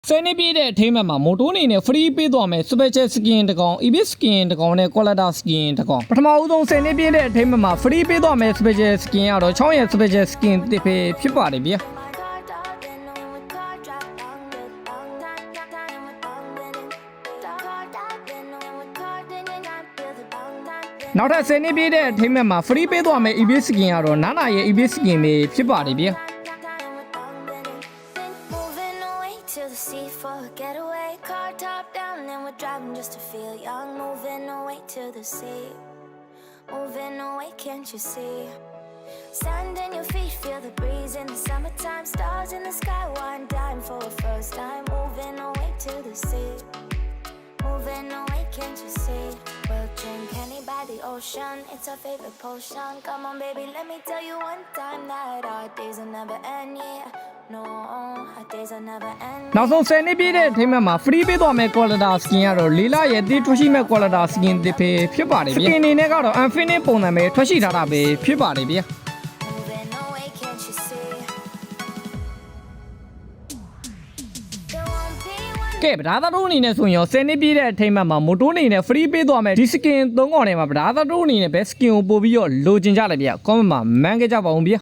10 နှစ်ပြည့်တဲ့အထိမ်းအမှတ်မှာမိုတိုအနေနဲ့ free ပေးသွားမယ် special skin တစ်ကောင် EBIS skin တစ်ကောင်နဲ့ quality skin တစ်ကောင်ပထမဦးဆုံး10 နှစ်ပြည့်တဲ့အထိမ်းအမှတ်မှာ free ပေးသွားမယ် special skin ကတော့6ရဲ့ special skin တစ်ဖက်ဖြစ်ပါတယ်ဗျာနောက်ထပ်10 နှစ်ပြည့်တဲ့အထိမ်းအမှတ်မှာ free ပေးသွားမယ် EBIS skin ကတော့နာနာရဲ့ EBIS skin ပဲဖြစ်ပါတယ်ဗျာTo the sea for a getaway, car top down and we're driving just to feel young. Moving away to the sea, moving away, can't you see? Sand in your feet, feel the breeze in the summertime. Stars in the sky, one dime for a first time. Moving away to the sea, moving away, can't you see? We'll drink honey by the ocean, it's our favorite potion. Come on baby, let me tell you one time that our days will never end, yeah. No, our days will never end. နောက်ဆုံး10 နှစ်ပြည့်တဲ့အထိမ်းအမှတ်မှာ free ပေးသွားမယ် quality skin ကတော့လီလာရဲ့တီးထွက်ရှိမဲ့ quality skin တစ်ဖက်ဖြစ်ပါတယ်ဗျာ skin အနေနဲ့ကတော့ unfinished ပုံစံပဲထွက်ရှိထားတာပဲဖြစ်ပါတယ်ဗျာ Moving away, can't you see? There won't be one. ကဲဗဒါသာတို့အနေနဲ့ဆိုရင်ရော10 နှစ်ပြည့်တဲ့အထိမ်းအမှတ်မှာမိုတိုအနေနဲ့ free ပေးသွားမယ်ဒီ skin 3 កောင်ထဲမှာဗဒါသာတို့အနေနဲ့ဘယ် skin ကိုပို့ပြီးတော့လိုချင်ကြလဲဗျာ comment မှာ man ခဲ့ကြပါဦးဗျာ